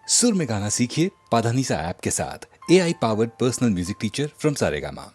सुर में गाना सीखिए पाधानीसा ऐप के साथ। AI powered personal music teacher from Saregama.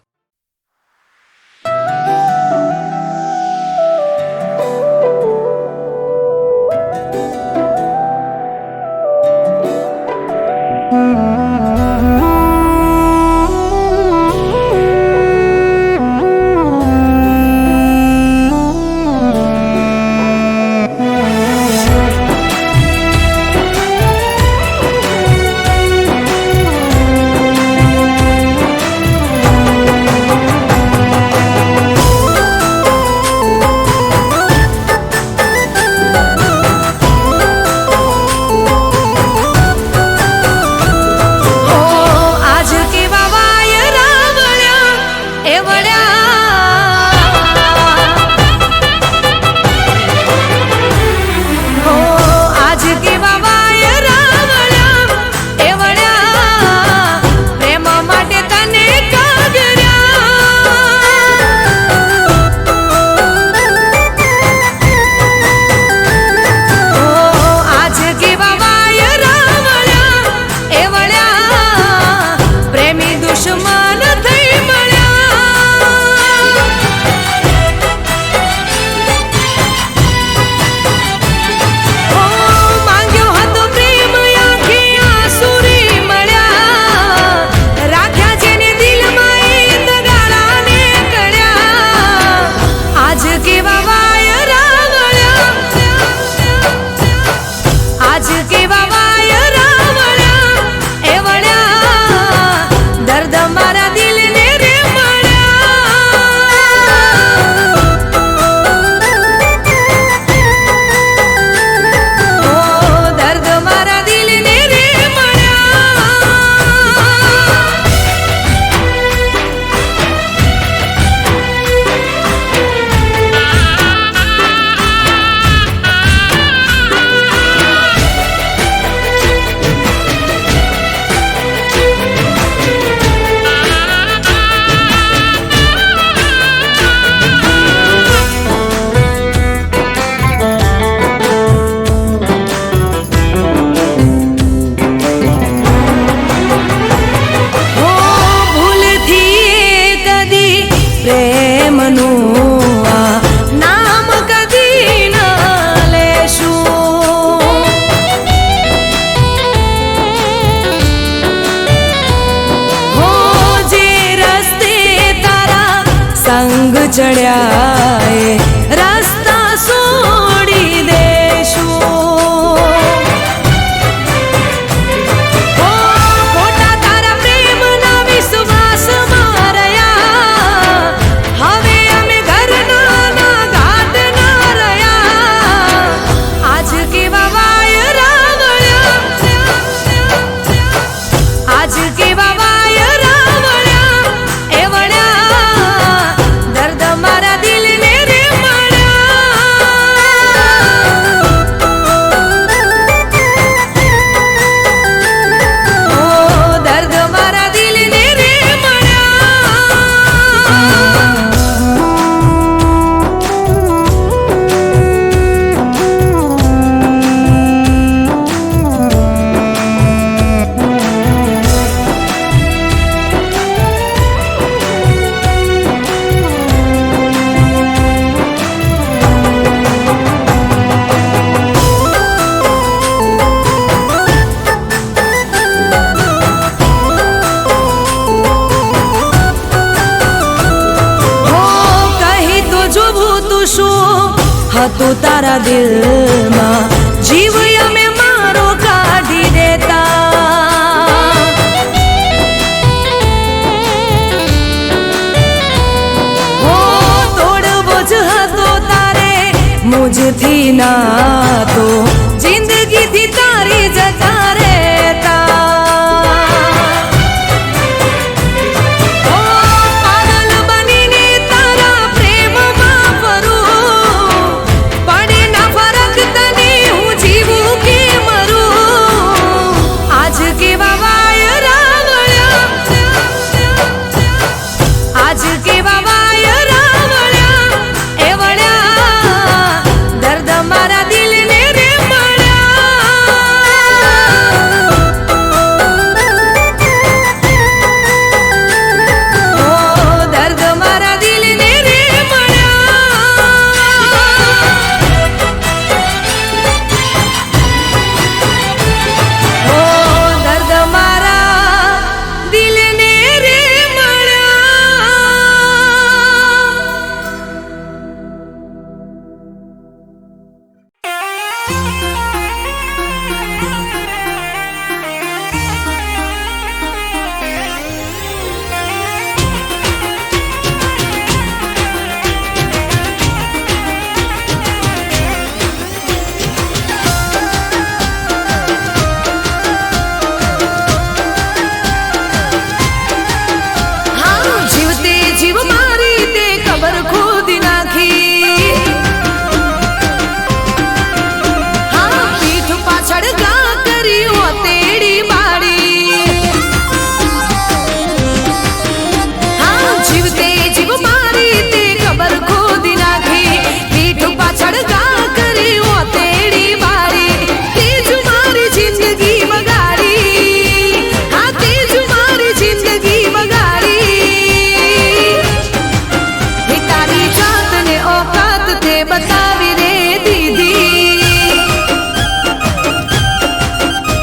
ચડ્યાએ રસ્તા છોડી દેશું ખોટા તારા પ્રેમના વિશ્વાસમાં રહ્યા હવે અમે ઘરના ઘાટ ના રહ્યા આજ કેવા વાયરા વળ્યા આજ કેવા વાયરા વળ્યા એ વળ્યા હતું તારા દિલમાં જીવ અમે મારો કાઢી દેતા હો તોડવો જ હતો તારે મુझથી નાતો જિંદગીથી તારી જતા રહેતા મારા દિલને રે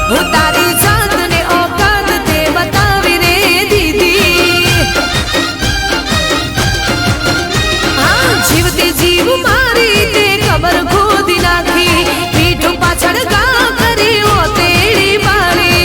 હું તારી જાતને ઓકાત તે બતાવી રે દીદી. હા જીવતે જીવ મારી તે ખબર ખોદી નાખી, પીઠ પાછળ ગા કરી ઓ તેડી મારી.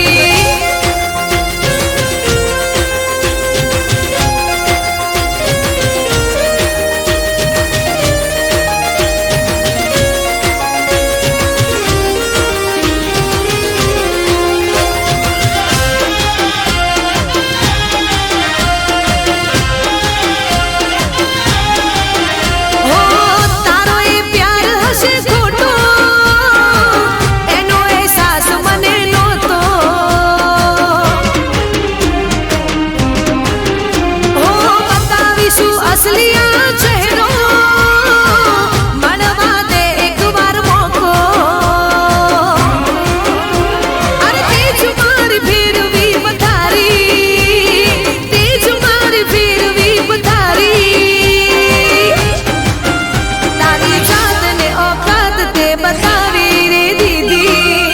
અસલિયા ચહેરો મળવા દે એકવાર મોકો. અરે તેજ મારી ફેરવી પથારી, તેજ મારી ફેરવી પથારી. તારી જાતને ઓકાત તે બતાવી રે દીદી.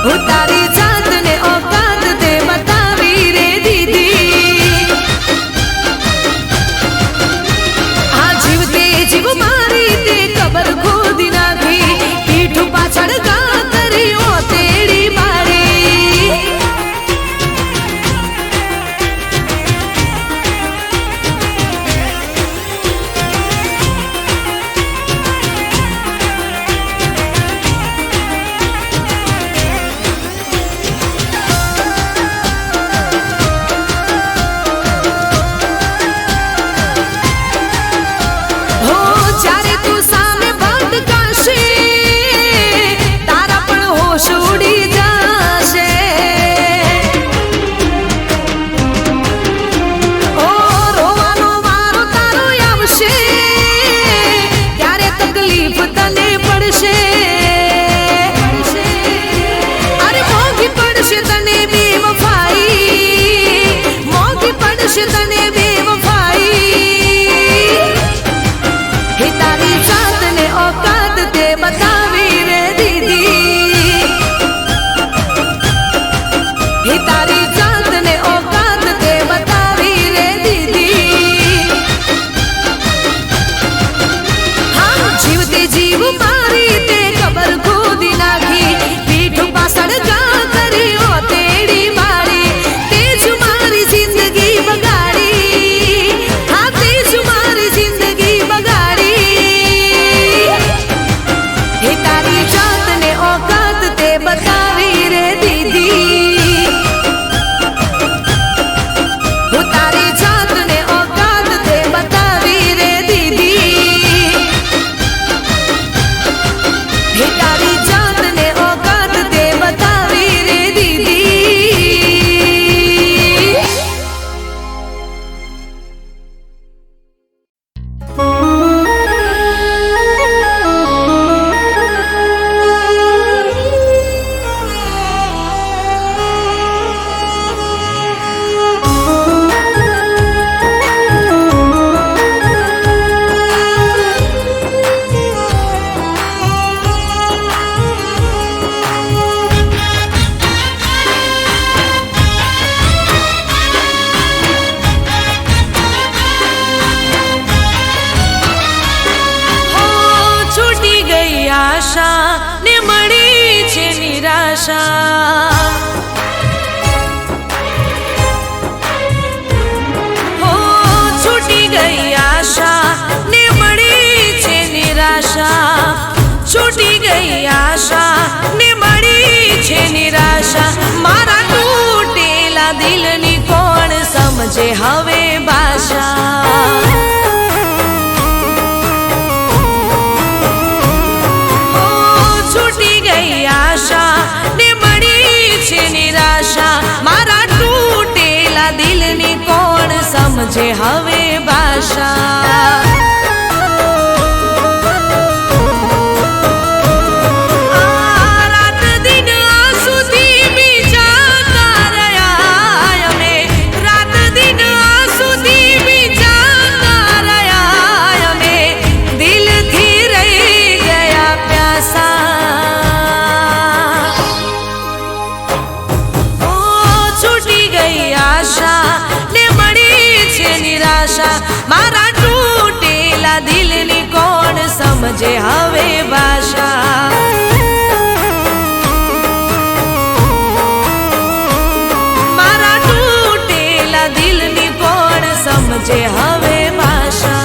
હું તારી જાતને ઓકાત તે બતાવી રે દીદી. જીવ મારી તે ખબર ખોદી નાખી, પીઠ પાછળ ગા કરી ઓ તેડી મારી. જ્યારે તું સામે ભટકાશે તારા પણ હોશ ઉડી જશે. ઓ રોવાનો વારો તારો આવશે ત્યારે તકલીફ તને પડશે. અરે મોંઘી પડશે તને બેવફાઈ, મોંઘી પડશે તને બેવફાઈ. હે તારી જાતને ઓકાત તે બતાવી રે દીદી. હે તારી જાતને ઓકાત તે બતાવી રે દીદી. હા જીવતે જીવ મારી તે ખબર ખોદી નાખી, પીઠ પાછળ ગા કરી ઓ તેડી મારી. તેજ મારી જિંદગી બગાડી, હા તેજ મારી જિંદગી બગાડી. હે તારી જાતને ઓકાત તે બતાવી રે દીદી. હું તારી જાતને ઓકાત તે બતાવી રે દીદી. હે તારી જાતને ઓકાત તે બતાવી રે દીદી. છૂટી ગઈ આશા ને મળી છે નિરાશા. હો છૂટી ગઈ આશા ને મળી છે નિરાશા. છૂટી ગઈ આશા ને મળી છે નિરાશા. મારા તૂટેલા દિલની કોણ સમજે હવે ભાષા. છૂટી ગઈ આશા ને મળી છે નિરાશા. મારા તૂટેલા દિલની કોણ સમજે હવે ભાષા. રાત દિન આંસુથી બીજાતા રહ્યા અમે, રાત દિન આંસુથી બીજાતા રહ્યા અમે. દિલથી રહી ગયા પ્યાસા. સમજે હવે ભાષા. મારા તૂટેલા દિલની કોણ સમજે હવે ભાષા.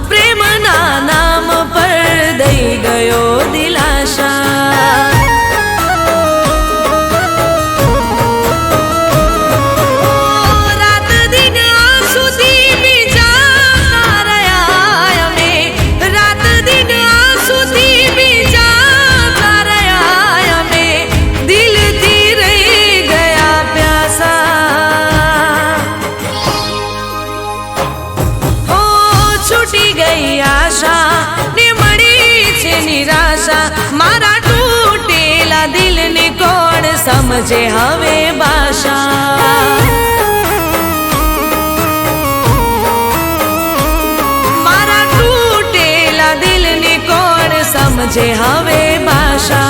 પ્રેમના નામ પર દઈ ગયો દિલાશા. રાત દિન આંસુથી ભીંજાતા રહ્યા અમે, રાત દિન આંસુથી ભીંજાતા રહ્યા અમે, દિલથી રહી ગયા પ્યાસા. છૂટી ગઈ આશા ને મળી છે નિરાશા. મારા તૂટેલા દિલને કોણ સમજે હવે ભાષા. મારા તૂટેલા દિલને કોણ સમજે હવે ભાષા.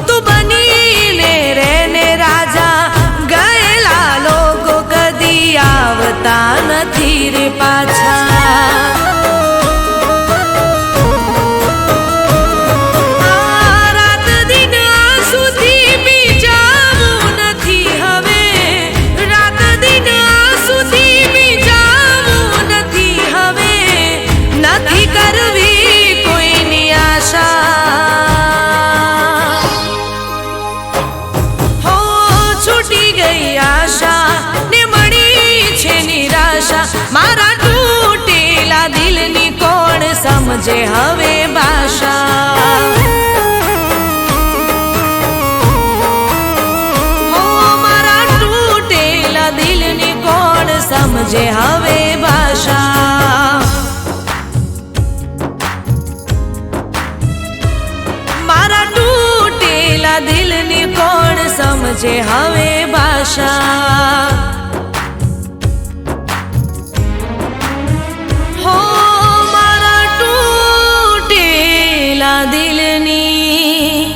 તું બનીને રેને રાજા. ગયેલા લોકો કદી આવતા નથી રે પાછા. રાત દિન આંસુથી ભીંજાવું નથી હવે, રાત દિન આંસુથી ભીંજાવું નથી હવે, નથી કરવી કોઈની આશા. મારા તૂટેલા દિલની કોણ સમજે હવે ભાષા. મારા તૂટેલા દિલની કોણ સમજે હવે ભાષા. મારા તૂટેલા દિલની કોણ સમજે હવે ભાષા. દિલની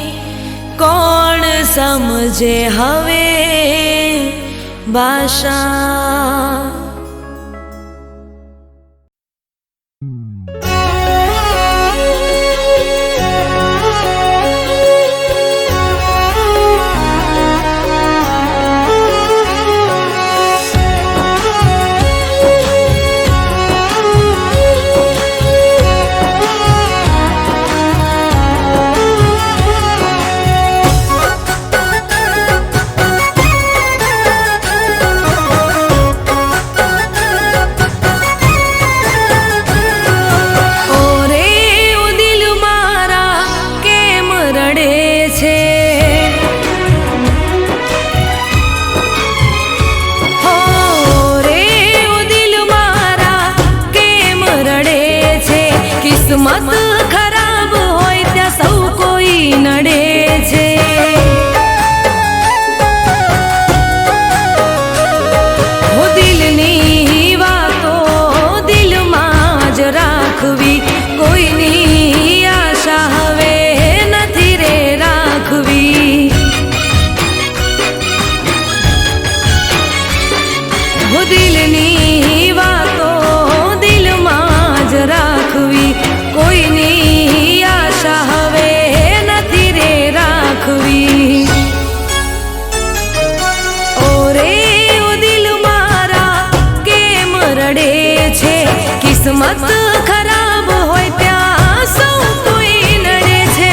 કોણ સમજે હવે ભાષા. કિસ્મત ખરાબ હોય ત્યાં સૌ કોઈ નડે છે. હો દિલની વાતો દિલમાં જ રાખવી, કોઈની આશા હવે નથી રે રાખવી. હો દિલની વાતો દિલમાં જ રાખવી, કોઈની આશા હવે નથી રે રાખવી. ઓરે ઓ દિલ મારા કેમ રડે છે, કિસ્મત ખરાબ હોય ત્યાં સૌ કોઈ નડે છે.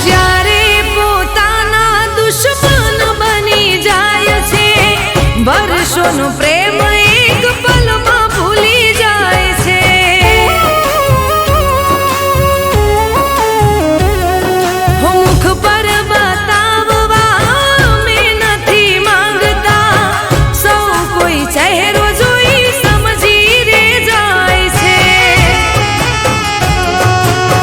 જ્યારે પોતાના દુશ્મન બની જાય છે, વર્ષોનો પ્રેમ એક પલમાં ભૂલી જાય છે. મુખ પર બતાવવા મેં નથી માંગતા, સૌ કોઈ ચહેરો જોઈ સમજી રે જાય છે.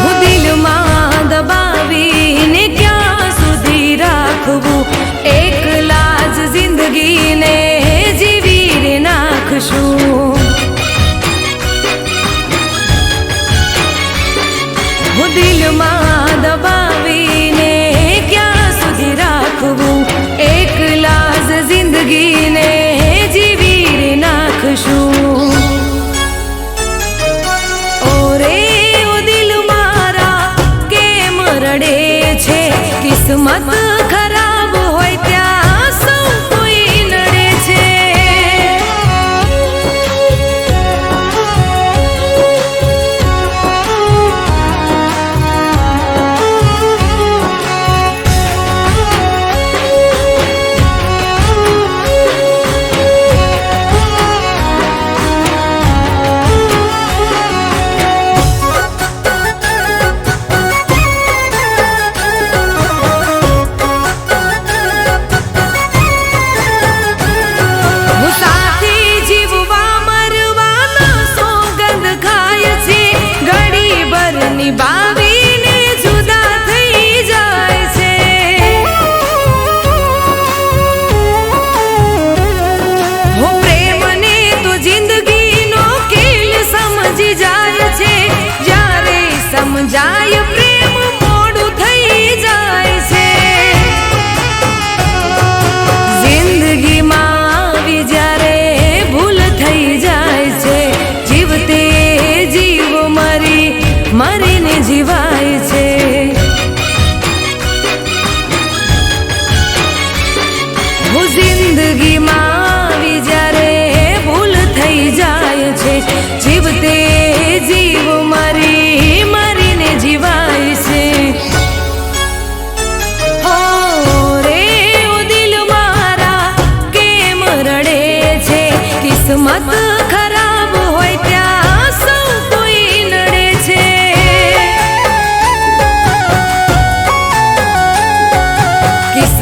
હું દિલમાં દબાવીને ક્યાં સુધી રાખવું, એકલા જ જિંદગીને જીવી રે નાખશું. હું દિલમાં દબાવીને ક્યાં સુધી રાખવું, એકલા જ જિંદગીને જીવી રે નાખશું. ઓરે ઓ દિલ મારા કેમ રડે છે, કિસ્મત ખરાબ હોય ત્યાં સૌ કોઈ નડે છે.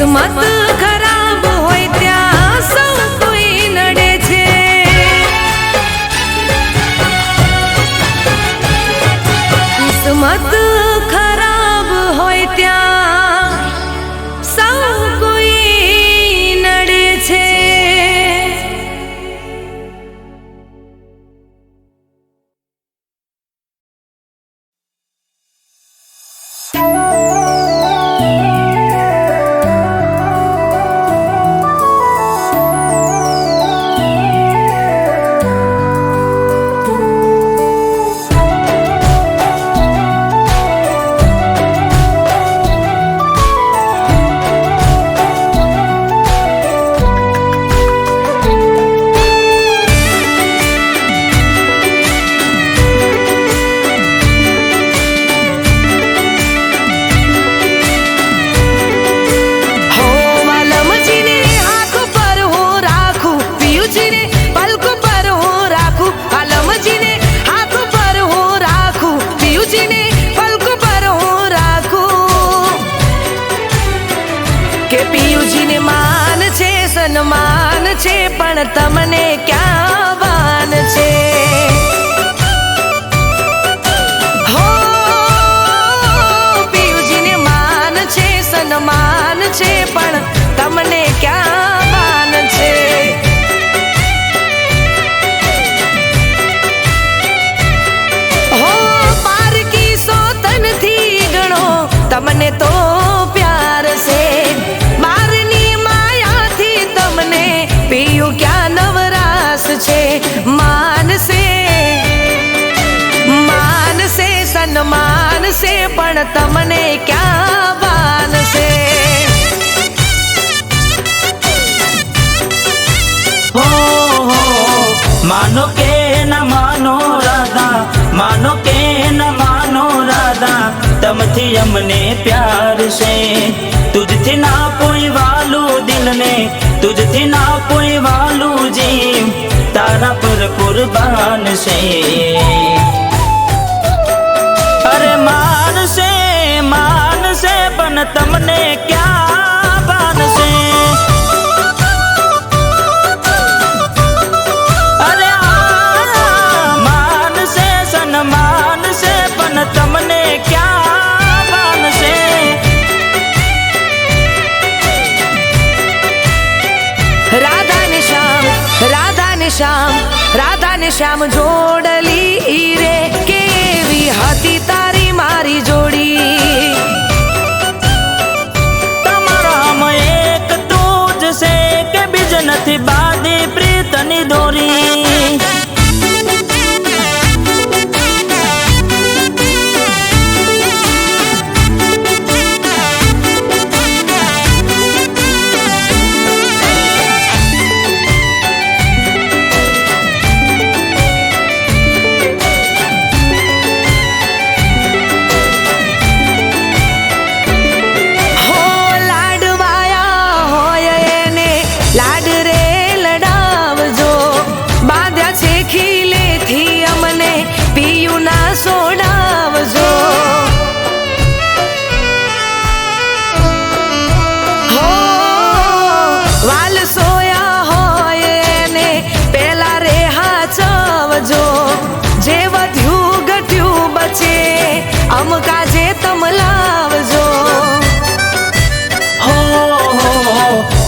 કિસ્મત ખરાબ હોય ત્યાં સૌ કોઈ નડે છે. કિસ્મત ખરાબ હોય ત્યાં સૌ કોઈ નડે છે. સન્માન છે પણ તમને ક્યાં વાન છે. હો પિયુજીને માન છે સન્માન છે પણ તમને ક્યાં વાન છે. હો પારકી સોતનથી ગણો તમને તો પ્યાર છે. પિયું ક્યાં નવરાસ છે. માનસે સન્માન છે પણ તમને ક્યાં વાન છે. માનો કે ન માનો રાધા, માનો કે ન માનો રાધા, તમથી અમને પ્યાર છે. તુજથી ના કોઈ વાલું દિલને, તુજથી ના કોઈ વાલું જીવ, તારા પર કુરબાન છે. અરે માનશે માનશે પણ તમને ક્યાં ભાન છે. અરે માનશે સન્માન છે પણ તમને ક્યાં ભાન છે. રાધા ને શ્યામ જોડલી રે, કેવી હતી તારી મારી જોડી. તમારામાં એક તું જ છે કે બીજ નથી બાંધી પ્રીતની દોરી. સોડાવજો હો વાલ સોયા હોય ને પેલા રે હાચવજો. જે વધ્યું ઘટ્યું બચે અમકા જે તમ લાવજો. हो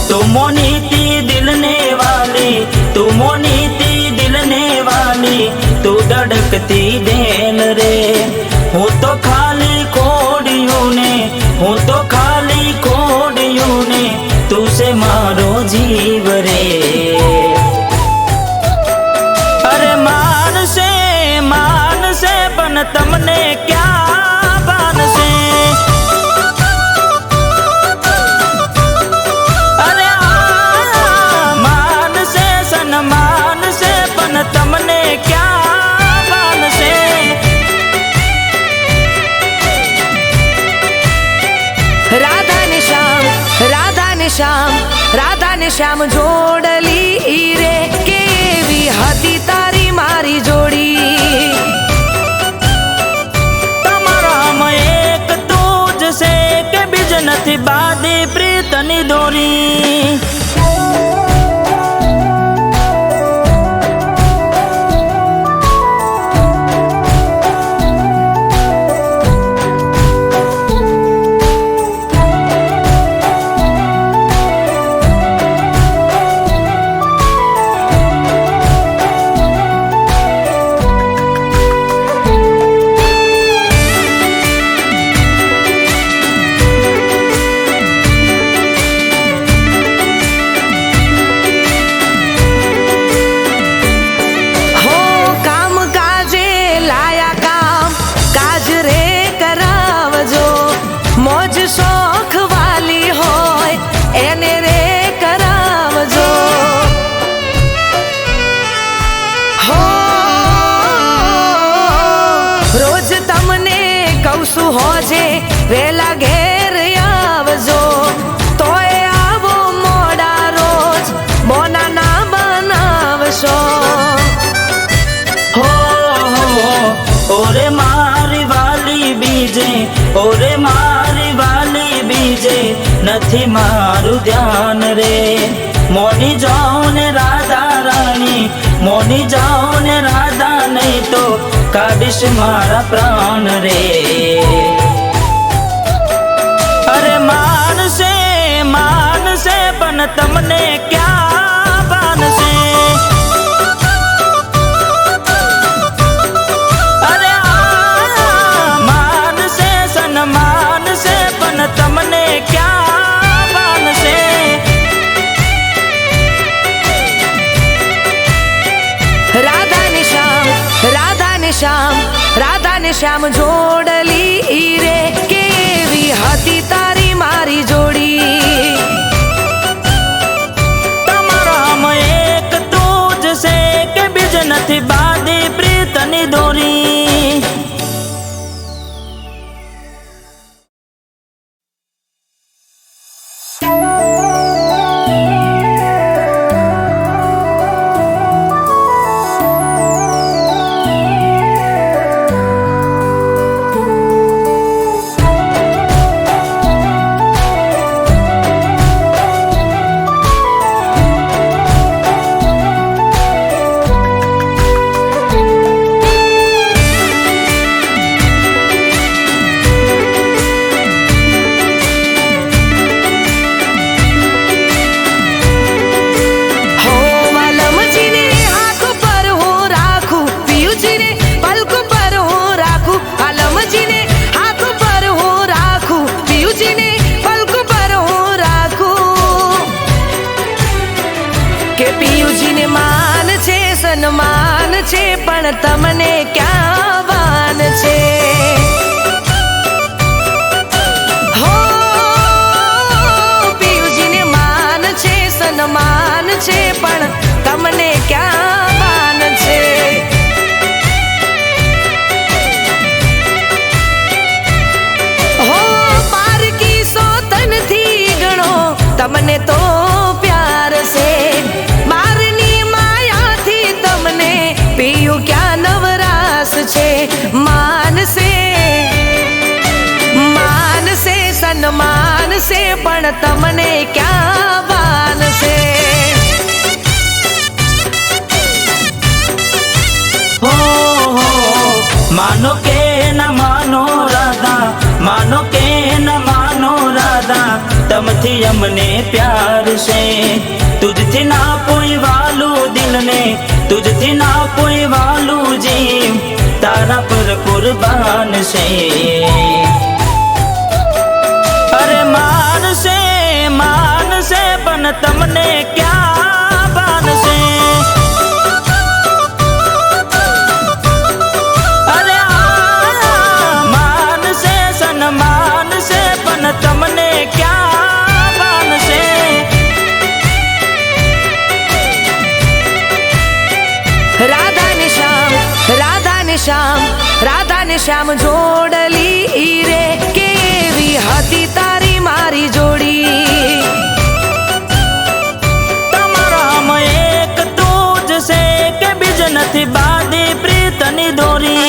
तू मोनीती दिलने वाली, तू मोनीती दिलने वाली, तू धड़कती देन रे. હું તો ખાલી ખોડિયું ને, હું તો ખાલી ખોડિયું ને, તું છે મારો જીવ રે. અરે માનશે માનશે પણ તમને ક્યાં ભાન છે. અરે માનશે સન્માન છે પણ તમને ક્યાં ભાન છે. રાધા ને શ્યામ જોડલી રે, કેવી હતી તારી મારી જોડી. તમારામાં એક તું જ છે કે બીજ નથી બાંધી પ્રીત પ્રીતની દોરી. શોખ વાલી હોય એને રે કરાવજો હો રોજ તમને કહું છું હોજે વેલા ઘેર આવજો તોય આવો મોડા રોજ મોના ના બનાવશો હો ઓરે મારી વાલી બીજે ઓરે મારી વાલી બીજે નથી મારું ધ્યાન રે. મોની જાઓ ને રાધા રાણી મોની જાઓ ને રાધા નહીં તો કાઢીશ મારા પ્રાણ રે. અરે માનસે માનસે પણ તમને ક્યાં માનસે. તમને ક્યાં માનશે. રાધા ને શ્યામ રાધા ને શ્યામ રાધા ને શ્યામ જોડલી રે કેવી હતી તારી મારી જોડી. તમારામાં એક તું જ છે કે બીજ નથી બાંધી પ્રીતની દોરી. સન્માન છે પણ તમને ક્યાં વાન છે. હો પિયુજીને માન છે સન્માન છે પણ તમને ક્યાં વાન છે. હો પારકી સોતનથી ગણો તમને તો પ્યાર છે. પિયું ક્યાં નવરાસ છે. માનસે માનસે સન્માન છે પણ તમને ક્યાં વાન છે. હો માનો કે ન માનો રાધા માનો કે ન માનો રાધા તમથી અમને પ્યાર છે. તુજથી ના કોઈ વાલું દિલને તુજથી ના કોઈ વાલું જીવ તારા પર કુરબાન છે. અરે માનસે માનસે પણ તમને ક્યાં માનશે. અરે માનસે સન્માન છે પણ તમને ક્યાં માનશે. રાધા ને શ્યામ રાધા ને શ્યામ રાધા ને શ્યામ જોડલી રે કેવી હતી તારી મારી જોડી. તમારામાં એક તું જ છે કે બીજ નથી બાંધી પ્રીતની દોરી.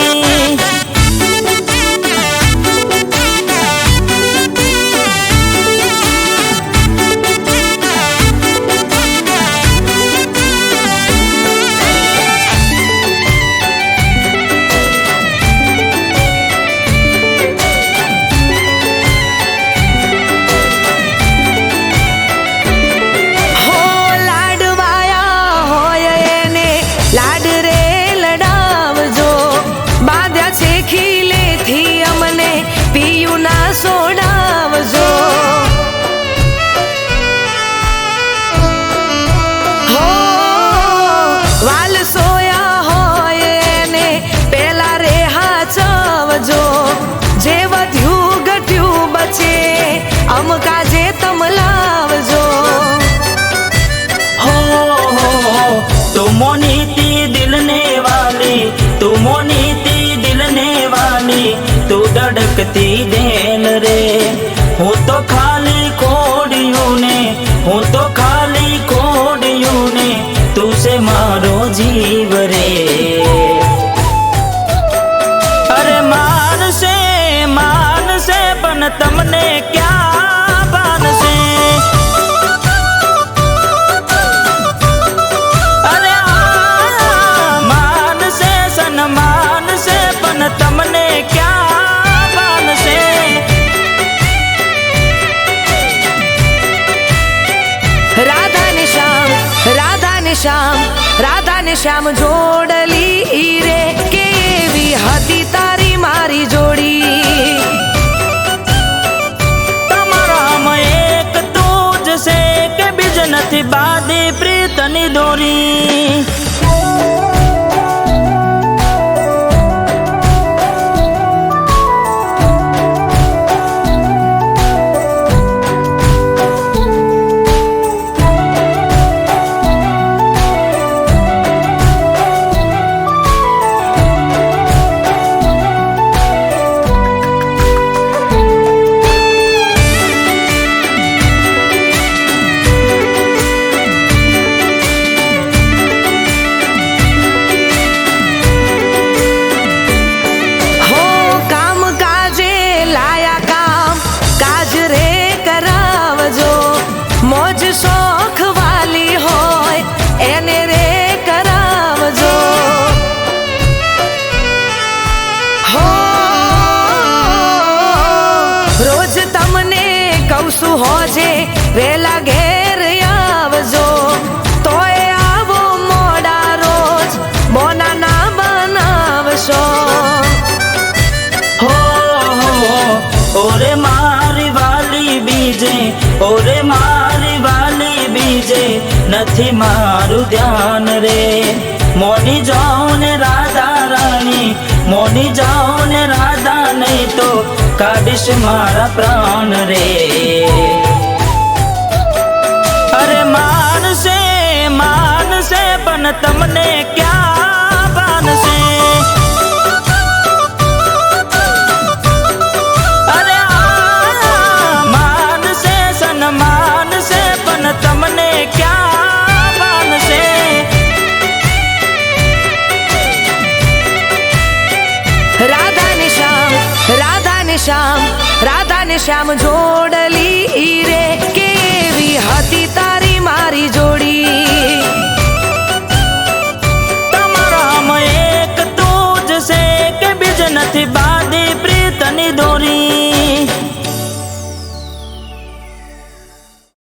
સોડાવજો. હો વાલ સોયા હોય એને પેલા રે હાચવજો. જે વધ્યું ઘટ્યું બચે અમકા જે તમ લાવજો. તું મોનીતી દિલને વાલી, તું મોનીતી દિલને વાલી, તું ધડકતી દિલ રે. હું તો ખાલી ખોડ્યું ને, હું તો ખાલી ખોડ્યું ને, તું છે મારો જીવ રે. અરે માનશે માનશે પણ તમને ક્યાં બાનશે. અરે માનશે સન્માનશે પણ તમને ક્યાં બાનશે. રાધા ને શ્યામ, રાધા ને શ્યામ, રાધા ને શ્યામ જોડલી રે. કેવી હતી તારી મારી જોડી. તમારામાં એક તું જ છે કે બીજ નથી બાદી પ્રીતની દોરી. શોખ વાલી હોય એને રે કરાવજો. હો રોજ તમને કહું છું હોજે વેલા ઘેર આવજો. તોય આવો મોડા રોજ બોના ના બનાવશો. હો ઓરે મારી વાલી બીજે, ઓરે મારી વાલી બીજે નથી મારું ધ્યાન રે. મોની જાઓ ને રાધા રાણી, મોની જાઓ ને રાધા, નહીં તો કાઢીશ મારા પ્રાણ રે. અરે માનશે માનશે પણ તમને ક્યાં બાનશે. માનશે પણ તમને ક્યાં માનશે. રાધા ને શ્યામ, રાધા ને શ્યામ, રાધા ને શ્યામ જોડલી રે.